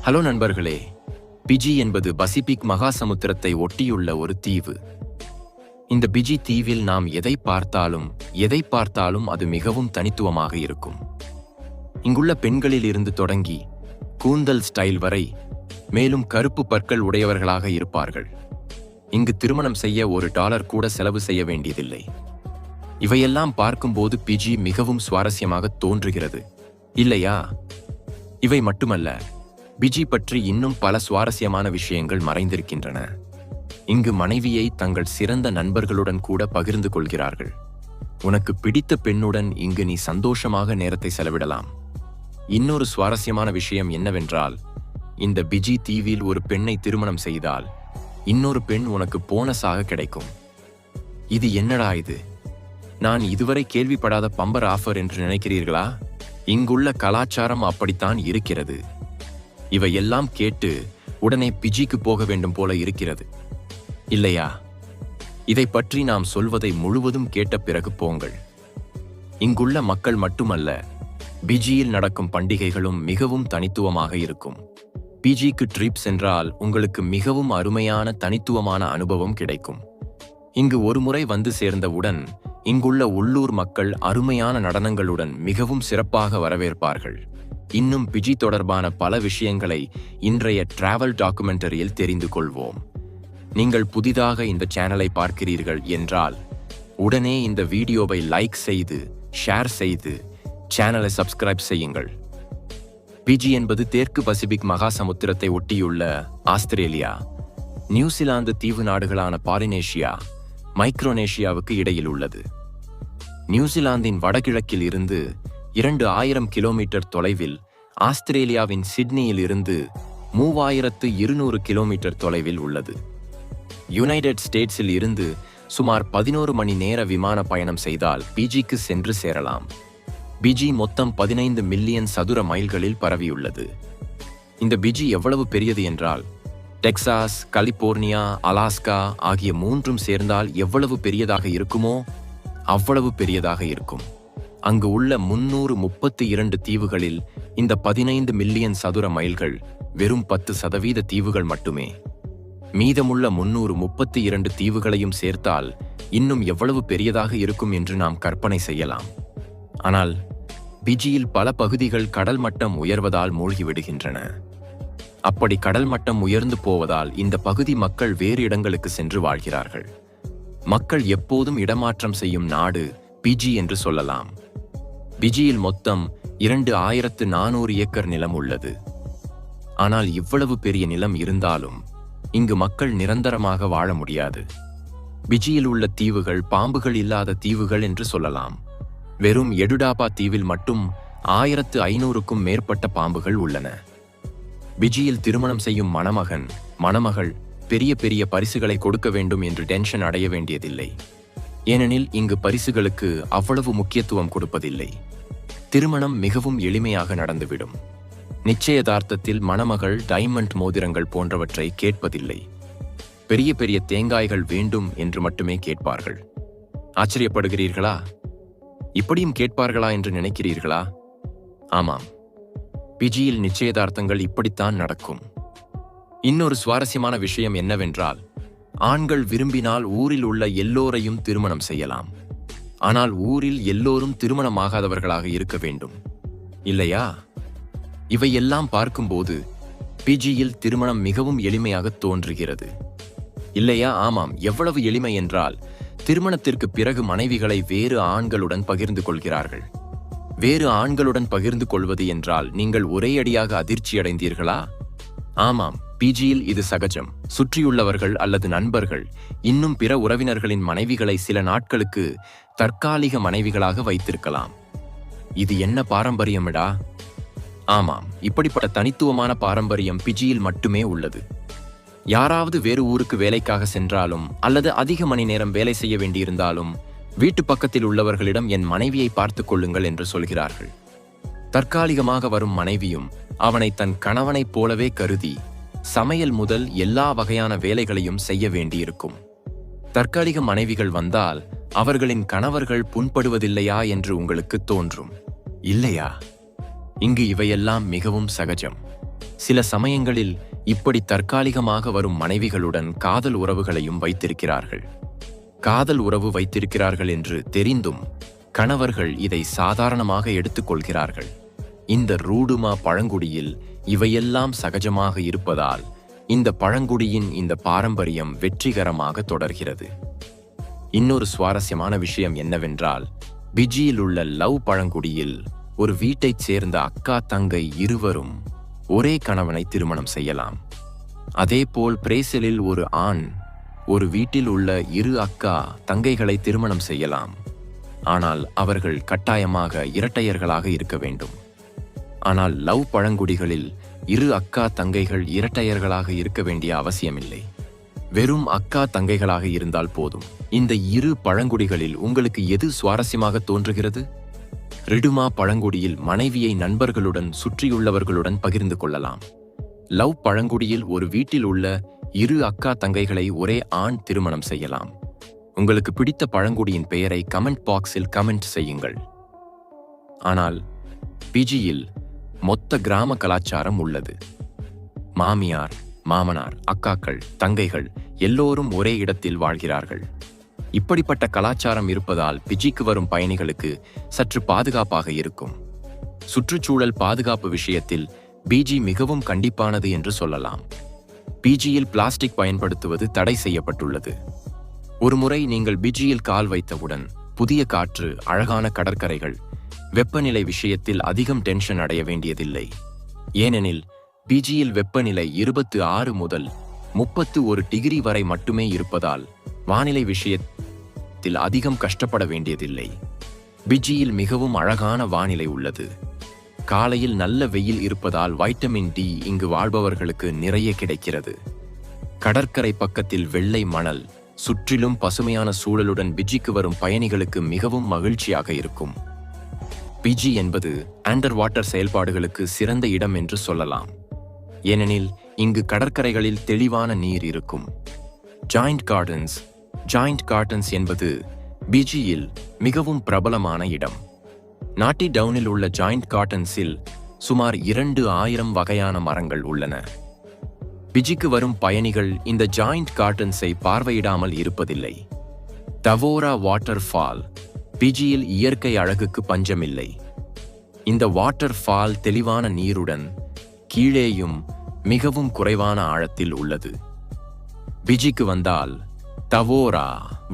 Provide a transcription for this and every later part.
Hello நண்பர்களே, PG என்பது Pacific மகாசமுத்திரத்தை ஒட்டியுள்ள ஒரு தீவு. இந்த பிஜி தீவில் நாம் எதை பார்த்தாலும் அது மிகவும் தனித்துவமாக இருக்கும். இங்குள்ள பெண்களில் இருந்து தொடங்கி கூந்தல் ஸ்டைல் வரை மேலும் கருப்பு பற்கள் உடையவர்களாக இருப்பார்கள். இங்கு திருமணம் செய்ய $1 கூட செலவு செய்ய வேண்டியதில்லை. இவையெல்லாம் பார்க்கும்போது பிஜி மிகவும் சுவாரஸ்யமாக தோன்றுகிறது, இல்லையா? இவை மட்டுமல்ல, பிஜி பற்றி இன்னும் பல சுவாரஸ்யமான விஷயங்கள் மறைந்திருக்கின்றன. இங்கு மனைவியை தங்கள் சிறந்த நண்பர்களுடன் கூட பகிர்ந்து கொள்கிறார்கள். உனக்கு பிடித்த பெண்ணுடன் இங்கு நீ சந்தோஷமாக நேரத்தை செலவிடலாம். இன்னொரு சுவாரஸ்யமான விஷயம் என்னவென்றால், இந்த பிஜி தீவில் ஒரு பெண்ணை திருமணம் செய்தால் இன்னொரு பெண் உனக்கு போனஸாக கிடைக்கும். இது என்னடா இது? நான் இதுவரை கேள்விப்படாத பம்பர் ஆஃபர் என்று நினைக்கிறீர்களா? இங்குள்ள கலாச்சாரம் அப்படித்தான் இருக்கிறது. இவையெல்லாம் கேட்டு உடனே பிஜிக்கு போக வேண்டும் போல இருக்கிறது, இல்லையா? இதை பற்றி நாம் சொல்வதை முழுவதும் கேட்ட பிறகு போங்கள். இங்குள்ள மக்கள் மட்டுமல்ல, பிஜியில் நடக்கும் பண்டிகைகளும் மிகவும் தனித்துவமாக இருக்கும். பிஜிக்கு ட்ரிப் சென்றால் உங்களுக்கு மிகவும் அருமையான தனித்துவமான அனுபவம் கிடைக்கும். இங்கு ஒரு முறை வந்து சேர்ந்தவுடன் இங்குள்ள உள்ளூர் மக்கள் அருமையான நடனங்களுடன் மிகவும் சிறப்பாக வரவேற்பார்கள். இன்னும் பிஜி தொடர்பான பல விஷயங்களை இன்றைய டிராவல் டாக்குமெண்டரியில் தெரிந்து கொள்வோம். நீங்கள் புதிதாக இந்த சேனலை பார்க்கிறீர்கள் என்றால் உடனே இந்த வீடியோவை லைக் செய்து ஷேர் செய்து சேனலை சப்ஸ்கிரைப் செய்யுங்கள். பிஜி என்பது தெற்கு பசிபிக் மகாசமுத்திரத்தை ஒட்டியுள்ள ஆஸ்திரேலியா, நியூசிலாந்து தீவு நாடுகளான பாலினேஷியா, மைக்ரோனேஷியாவுக்கு இடையில் உள்ளது. நியூசிலாந்தின் வடகிழக்கில் இருந்து 2000 கிலோமீட்டர் தொலைவில், ஆஸ்திரேலியாவின் சிட்னியில் இருந்து 3200 கிலோமீட்டர் தொலைவில் உள்ளது. யுனைடெட் ஸ்டேட்ஸில் இருந்து சுமார் 11 மணி நேர விமான பயணம் செய்தால் பிஜிக்கு சென்று சேரலாம். பிஜி மொத்தம் 15 மில்லியன் சதுர மைல்களில் பரவியுள்ளது. இந்த பிஜி எவ்வளவு பெரியது என்றால், டெக்சாஸ், கலிபோர்னியா, அலாஸ்கா ஆகிய மூன்றும் சேர்ந்தால் எவ்வளவு பெரியதாக இருக்குமோ அவ்வளவு பெரியதாக இருக்கும். அங்கு உள்ள 332 தீவுகளில் இந்த 15 மில்லியன் சதுர மைல்கள் வெறும் 10% தீவுகள் மட்டுமே. மீதமுள்ள 332 தீவுகளையும் சேர்த்தால் இன்னும் எவ்வளவு பெரியதாக இருக்கும் என்று நாம் கற்பனை செய்யலாம். ஆனால் பிஜியில் பல பகுதிகள் கடல் மட்டம் உயர்வதால் மூழ்கிவிடுகின்றன. அப்படி கடல் மட்டம் உயர்ந்து போவதால் இந்த பகுதி மக்கள் வேறு இடங்களுக்கு சென்று வாழ்கிறார்கள். மக்கள் எப்போதும் இடமாற்றம் செய்யும் நாடு பிஜி என்று சொல்லலாம். பிஜியில் மொத்தம் 2400 ஏக்கர் நிலம் உள்ளது. ஆனால் இவ்வளவு பெரிய நிலம் இருந்தாலும் இங்கு மக்கள் நிரந்தரமாக வாழ முடியாது. பிஜியில் உள்ள தீவுகள் பாம்புகள் இல்லாத தீவுகள் என்று சொல்லலாம். வெறும் எடுடாபா தீவில் மட்டும் 1500க்கும் மேற்பட்ட பாம்புகள் உள்ளன. பிஜியில் திருமணம் செய்யும் மணமகள் பெரிய பெரிய பரிசுகளை கொடுக்க வேண்டும் என்று டென்ஷன் அடைய வேண்டியதில்லை. ஏனெனில் இங்கு பரிசுகளுக்கு அவ்வளவு முக்கியத்துவம் கொடுப்பதில்லை. திருமணம் மிகவும் எளிமையாக நடந்துவிடும். நிச்சயதார்த்தத்தில் மணமகள் டைமண்ட் மோதிரங்கள் போன்றவற்றை கேட்பதில்லை. பெரிய பெரிய தேங்காய்கள் வேண்டும் என்று மட்டுமே கேட்பார்கள். ஆச்சரியப்படுகிறீர்களா? இப்படியும் கேட்பார்களா என்று நினைக்கிறீர்களா? ஆமாம், பிஜியில் நிச்சயதார்த்தங்கள் இப்படித்தான் நடக்கும். இன்னொரு சுவாரஸ்யமான விஷயம் என்னவென்றால், ஆண்கள் விரும்பினால் ஊரில் உள்ள எல்லோரையும் திருமணம் செய்யலாம். ஆனால் ஊரில் எல்லோரும் திருமணமாகாதவர்களாக இருக்க வேண்டும், இல்லையா? இவையெல்லாம் பார்க்கும்போது பிஜியில் திருமணம் மிகவும் எளிமையாக தோன்றுகிறது, இல்லையா? ஆமாம், எவ்வளவு எளிமை என்றால், திருமணத்திற்கு பிறகு மனைவிகளை வேறு ஆண்களுடன் பகிர்ந்து கொள்கிறார்கள். வேறு ஆண்களுடன் பகிர்ந்து கொள்வது என்றால் நீங்கள் ஒரே அடியாக அதிர்ச்சி அடைந்தீர்களா? ஆமாம், பிஜியில் இது சகஜம். சுற்றியுள்ளவர்கள் அல்லது நண்பர்கள் இன்னும் பிற உறவினர்களின் மனைவிகளை சில நாட்களுக்கு தற்காலிக மனைவிகளாக வைத்திருக்கலாம். இது என்ன பாரம்பரியமிடா? ஆமாம், இப்படிப்பட்ட தனித்துவமான பாரம்பரியம் பிஜியில் மட்டுமே உள்ளது. யாராவது வேறு ஊருக்கு வேலைக்காக சென்றாலும் அல்லது அதிக மணி நேரம் வேலை செய்ய வேண்டியிருந்தாலும் வீட்டு பக்கத்தில் உள்ளவர்களிடம் என் மனைவியை பார்த்துக் கொள்ளுங்கள் என்று சொல்கிறார்கள். தற்காலிகமாக வரும் மனைவியும் அவனை தன் கணவனைப் போலவே கருதி சமையல் முதல் எல்லா வகையான வேலைகளையும் செய்ய வேண்டியிருக்கும். தற்காலிக மனைவிகள் வந்தால் அவர்களின் கணவர்கள் புண்படுவதில்லையா என்று உங்களுக்கு தோன்றும், இல்லையா? இங்கு இவையெல்லாம் மிகவும் சகஜம். சில சமயங்களில் இப்படி தற்காலிகமாக வரும் மனைவிகளுடன் காதல் உறவுகளையும் வைத்திருக்கிறார்கள். காதல் உறவு வைத்திருக்கிறார்கள் என்று தெரிந்தும் கணவர்கள் இதை சாதாரணமாக எடுத்துக்கொள்கிறார்கள். இந்த ரூடுமா பழங்குடியில் இவையெல்லாம் சகஜமாக இருப்பதால் இந்த பழங்குடியின் இந்த பாரம்பரியம் வெற்றிகரமாக தொடர்கிறது. இன்னொரு சுவாரஸ்யமான விஷயம் என்னவென்றால், பிஜியில் உள்ள லவ் பழங்குடியில் ஒரு வீட்டைச் சேர்ந்த அக்கா தங்கை இருவரும் ஒரே கணவனை திருமணம் செய்யலாம். அதேபோல் பிரேசிலில் ஒரு ஆண் ஒரு வீட்டில் உள்ள இரு அக்கா தங்கைகளை திருமணம் செய்யலாம். ஆனால் அவர்கள் கட்டாயமாக இரட்டையர்களாக இருக்க வேண்டும். ஆனால் லவ் பழங்குடிகளில் இரு அக்கா தங்கைகள் இரட்டையர்களாக இருக்க வேண்டிய அவசியமில்லை. வெறும் அக்கா தங்கைகளாக இருந்தால் போதும். இந்த இரு பழங்குடிகளில் உங்களுக்கு எது சுவாரஸ்யமாக தோன்றுகிறது? ரிடுமா பழங்குடியில் மனைவியை நண்பர்களுடன் சுற்றியுள்ளவர்களுடன் பகிர்ந்து கொள்ளலாம். லவ் பழங்குடியில் ஒரு வீட்டில் உள்ள இரு அக்கா தங்கைகளை ஒரே ஆண் திருமணம் செய்யலாம். உங்களுக்கு பிடித்த பழங்குடியின் பெயரை கமெண்ட் பாக்ஸில் கமெண்ட் செய்யுங்கள். ஆனால் பிஜியில் மொத்த கிராம கலாச்சாரம் உள்ளது. மாமியார், மாமனார், அக்காக்கள், தங்கைகள் எல்லோரும் ஒரே இடத்தில் வாழ்கிறார்கள். இப்படிப்பட்ட கலாச்சாரம் இருப்பதால் பிஜிக்கு வரும் பயணிகளுக்கு சற்று பாதுகாப்பாக இருக்கும். சுற்றுச்சூழல் பாதுகாப்பு விஷயத்தில் பிஜி மிகவும் கண்டிப்பானது என்று சொல்லலாம். பிஜியில் பிளாஸ்டிக் பயன்படுத்துவது தடை செய்யப்பட்டுள்ளது. ஒருமுறை நீங்கள் பிஜியில் கால் வைத்தவுடன் புதிய காற்று, அழகான கடற்கரைகள், வெப்பநிலை விஷயத்தில் அதிகம் டென்ஷன் அடைய வேண்டியதில்லை. ஏனெனில் பிஜியில் வெப்பநிலை 26 முதல் 31 டிகிரி வரை மட்டுமே இருப்பதால் வானிலை விஷயத்தில் அதிகம் கஷ்டப்பட வேண்டியதில்லை. பிஜியில் மிகவும் அழகான வானிலை உள்ளது. காலையில் நல்ல வெயில் இருப்பதால் வைட்டமின் டி இங்கு வாழ்பவர்களுக்கு நிறைய கிடைக்கிறது. கடற்கரை பக்கத்தில் வெள்ளை மணல், சுற்றிலும் பசுமையான சூழலுடன் பிஜிக்கு வரும் பயணிகளுக்கு மிகவும் மகிழ்ச்சியாக இருக்கும். பிஜி என்பது அண்டர் வாட்டர் செயல்பாடுகளுக்கு சிறந்த இடம் என்று சொல்லலாம். ஏனெனில் இங்கு கடற்கரைகளில் தெளிவான நீர் இருக்கும். ஜாயிண்ட் கார்டன்ஸ் என்பது பிஜியில் மிகவும் பிரபலமான இடம். நாட்டி டவுனில் உள்ள ஜாயிண்ட் கார்டன்ஸில் சுமார் 2000 வகையான மரங்கள் உள்ளன. பிஜிக்கு வரும் பயணிகள் இந்த ஜாயிண்ட் கார்டன்ஸை பார்வையிடாமல் இருப்பதில்லை. தவோரா வாட்டர் ஃபால் பிஜியில் இயற்கை அழகுக்கு பஞ்சமில்லை. இந்த வாட்டர் ஃபால் தெளிவான நீருடன் கீழேயும் மிகவும் குறைவான ஆழத்தில் உள்ளது. பிஜிக்கு வந்தால் தவோரா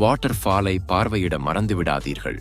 வாட்டர் ஃபாலை பார்வையிட மறந்துவிடாதீர்கள்.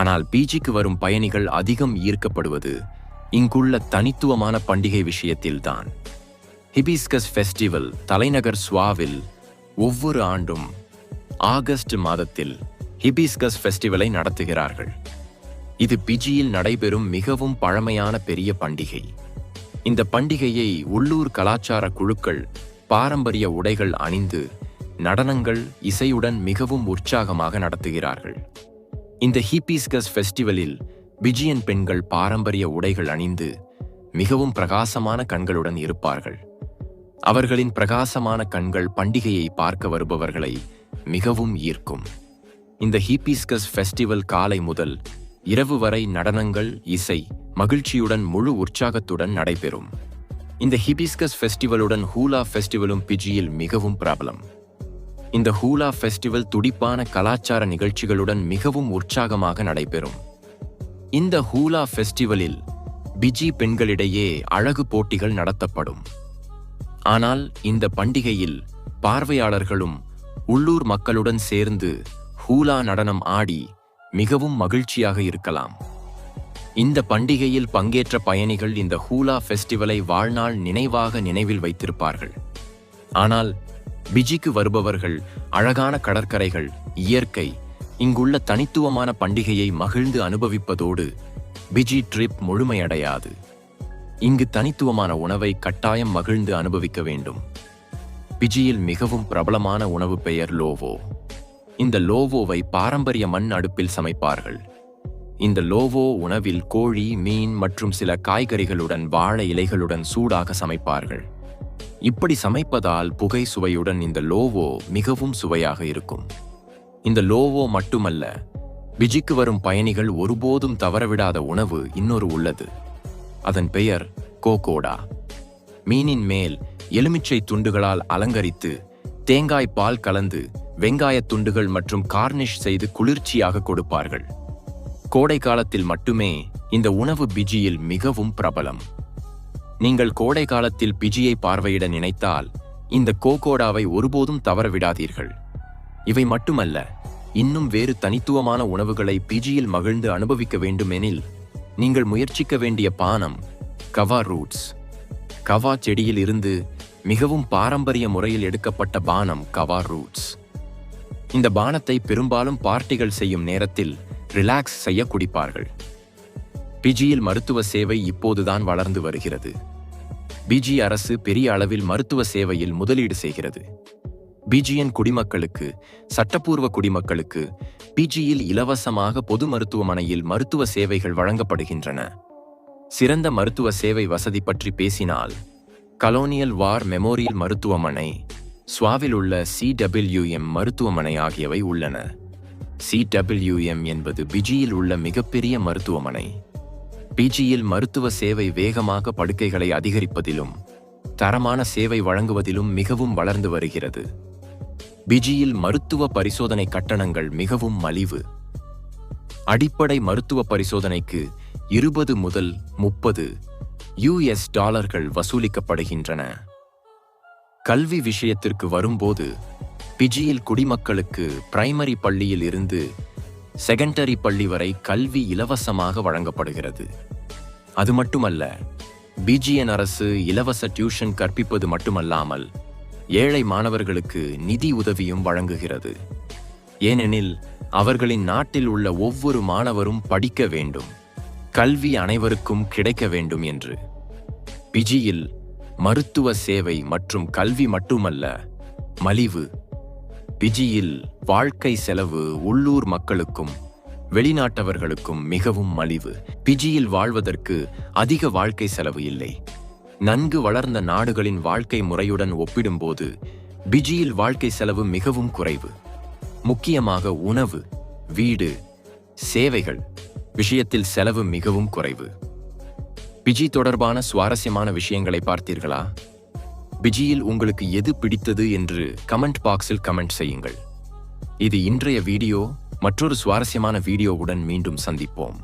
ஆனால் பிஜிக்கு வரும் பயணிகள் அதிகம் ஈர்க்கப்படுவது இங்குள்ள தனித்துவமான பண்டிகை விஷயத்தில்தான். ஹிபிஸ்கஸ் ஃபெஸ்டிவல் தலைநகர் ஸ்வாவில் ஒவ்வொரு ஆண்டும் ஆகஸ்ட் மாதத்தில் ஹிபிஸ்கஸ் ஃபெஸ்டிவலை நடத்துகிறார்கள். இது பிஜியில் நடைபெறும் மிகவும் பழமையான பெரிய பண்டிகை. இந்த பண்டிகையை உள்ளூர் கலாச்சார குழுக்கள் பாரம்பரிய உடைகள் அணிந்து நடனங்கள், இசையுடன் மிகவும் உற்சாகமாக நடத்துகிறார்கள். இந்த ஹிபிஸ்கஸ் ஃபெஸ்டிவலில் பிஜியன் பெண்கள் பாரம்பரிய உடைகள் அணிந்து மிகவும் பிரகாசமான கண்களுடன் இருப்பார்கள். அவர்களின் பிரகாசமான கண்கள் பண்டிகையை பார்க்க வருபவர்களை மிகவும் ஈர்க்கும். இந்த ஹிபிஸ்கஸ் ஃபெஸ்டிவல் காலை முதல் இரவு வரை நடனங்கள், இசை, மகிழ்ச்சியுடன் முழு உற்சாகத்துடன் நடைபெறும். இந்த ஹிபிஸ்கஸ் ஃபெஸ்டிவலுடன் ஹூலா ஃபெஸ்டிவலும் பிஜியில் மிகவும் பிரபலம். இந்த ஹூலா ஃபெஸ்டிவல் துடிப்பான கலாச்சார நிகழ்ச்சிகளுடன் மிகவும் உற்சாகமாக நடைபெறும். இந்த ஹூலா ஃபெஸ்டிவலில் பிஜி பெண்களிடையே அழகு போட்டிகள் நடத்தப்படும். ஆனால் இந்த பண்டிகையில் பார்வையாளர்களும் உள்ளூர் மக்களுடன் சேர்ந்து ஹூலா நடனம் ஆடி மிகவும் மகிழ்ச்சியாக இருக்கலாம். இந்த பண்டிகையில் பங்கேற்ற பயணிகள் இந்த ஹூலா ஃபெஸ்டிவலை வாழ்நாள் நினைவாக நினைவில் வைத்திருப்பார்கள். ஆனால் பிஜிக்கு வருபவர்கள் அழகான கடற்கரைகள், இயற்கை, இங்குள்ள தனித்துவமான பண்டிகையை மகிழ்ந்து அனுபவிப்பதோடு பிஜி ட்ரிப் முழுமையடையாது. இங்கு தனித்துவமான உணவை கட்டாயம் மகிழ்ந்து அனுபவிக்க வேண்டும். பிஜியில் மிகவும் பிரபலமான உணவு பெயர் லோவோ. இந்த லோவோவை பாரம்பரிய மண் அடுப்பில் சமைப்பார்கள். இந்த லோவோ உணவில் கோழி, மீன் மற்றும் சில காய்கறிகளுடன் வாழை இலைகளுடன் சூடாக சமைப்பார்கள். இப்படி சமைப்பதால் புகை சுவையுடன் இந்த லோவோ மிகவும் சுவையாக இருக்கும். இந்த லோவோ மட்டுமல்ல, பிஜிக்கு வரும் பயணிகள் ஒருபோதும் தவறவிடாத உணவு இன்னொரு உள்ளது. அதன் பெயர் கோகோடா. மீனின் மேல் எலுமிச்சை துண்டுகளால் அலங்கரித்து தேங்காய் பால் கலந்து வெங்காயத் துண்டுகள் மற்றும் கார்னிஷ் செய்து குளிர்ச்சியாக கொடுப்பார்கள். கோடை காலத்தில் மட்டுமே இந்த உணவு பிஜியில் மிகவும் பிரபலம். நீங்கள் கோடை காலத்தில் பிஜியை பார்வையிட நினைத்தால் இந்த கோகோடாவை ஒருபோதும் தவறவிடாதீர்கள். இவை மட்டுமல்ல, இன்னும் வேறு தனித்துவமான உணவுகளை பிஜியில் மகிழ்ந்து அனுபவிக்க வேண்டுமெனில் நீங்கள் முயற்சிக்க வேண்டிய பானம் கவா ரூட்ஸ். கவா செடியில் இருந்து மிகவும் பாரம்பரிய முறையில் எடுக்கப்பட்ட பானம் கவா ரூட்ஸ். இந்த பானத்தை பெரும்பாலும் பார்ட்டிகள் செய்யும் நேரத்தில் ரிலாக்ஸ் செய்ய குடிப்பார்கள். பிஜியில் மருத்துவ சேவை இப்போதுதான் வளர்ந்து வருகிறது. பிஜி அரசு பெரிய அளவில் மருத்துவ சேவையில் முதலீடு செய்கிறது. பிஜியன் குடிமக்களுக்கு, சட்டப்பூர்வ குடிமக்களுக்கு பிஜியில் இலவசமாக பொது மருத்துவமனையில் மருத்துவ சேவைகள் வழங்கப்படுகின்றன. சிறந்த மருத்துவ சேவை வசதி பற்றி பேசினால் கலோனியல் வார் மெமோரியல் மருத்துவமனை, ஸ்வாவில் உள்ள CWM மருத்துவமனை ஆகியவை உள்ளன. CWM என்பது பிஜியில் உள்ள மிகப்பெரிய மருத்துவமனை. பிஜியில் மருத்துவ சேவை வேகமாக படுக்கைகளை அதிகரிப்பதிலும் தரமான சேவை வழங்குவதிலும் மிகவும் வளர்ந்து வருகிறது. பிஜியில் மருத்துவ பரிசோதனை கட்டணங்கள் மிகவும் மலிவு. அடிப்படை மருத்துவ பரிசோதனைக்கு 20 முதல் 30 US$ வசூலிக்கப்படுகின்றன. கல்வி விஷயத்திற்கு வரும்போது பிஜியில் குடிமக்களுக்கு பிரைமரி பள்ளியில் இருந்து செகண்டரி பள்ளி வரை கல்வி இலவசமாக வழங்கப்படுகிறது. அது மட்டுமல்ல, பிஜியன் அரசு இலவச டியூஷன் கற்பிப்பது மட்டுமல்லாமல் ஏழை மாணவர்களுக்கு நிதி உதவியும் வழங்குகிறது. ஏனெனில் அவர்களின் நாட்டில் உள்ள ஒவ்வொரு மாணவரும் படிக்க வேண்டும், கல்வி அனைவருக்கும் கிடைக்க வேண்டும் என்று. பிஜியில் மருத்துவ சேவை மற்றும் கல்வி மட்டுமல்ல, மலிவு. பிஜியில் வாழ்க்கை செலவு உள்ளூர் மக்களுக்கும் வெளிநாட்டவர்களுக்கும் மிகவும் மலிவு. பிஜியில் வாழ்வதற்கு அதிக வாழ்க்கை செலவு இல்லை. நன்கு வளர்ந்த நாடுகளின் வாழ்க்கை முறையுடன் ஒப்பிடும்போது பிஜியில் வாழ்க்கை செலவு மிகவும் குறைவு. முக்கியமாக உணவு, வீடு, சேவைகள் விஷயத்தில் செலவு மிகவும் குறைவு. பிஜி தொடர்பான சுவாரஸ்யமான விஷயங்களை பார்த்தீர்களா? பிஜியில் உங்களுக்கு எது பிடித்தது என்று கமெண்ட் பாக்ஸில் கமெண்ட் செய்யுங்கள். இது இன்றைய வீடியோ. மற்றொரு சுவாரஸ்யமான வீடியோவுடன் மீண்டும் சந்திப்போம்.